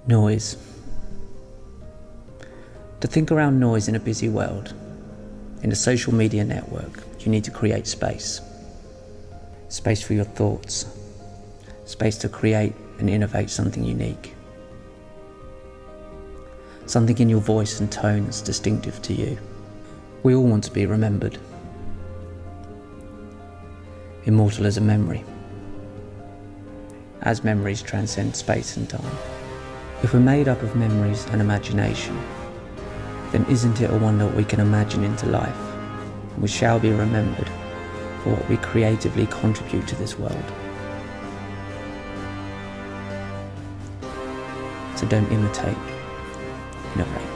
Noise. To think around noise in a busy world, in a social media network, you need to create space. Space for your thoughts. Space to create and innovate something unique. Something in your voice and tone that's distinctive to you. We all want to be remembered. Immortal as a memory. As memories transcend space and time. If we're made up of memories and imagination, then isn't it a wonder what we can imagine into life? And we shall be remembered for what we creatively contribute to this world. So don't imitate, innovate.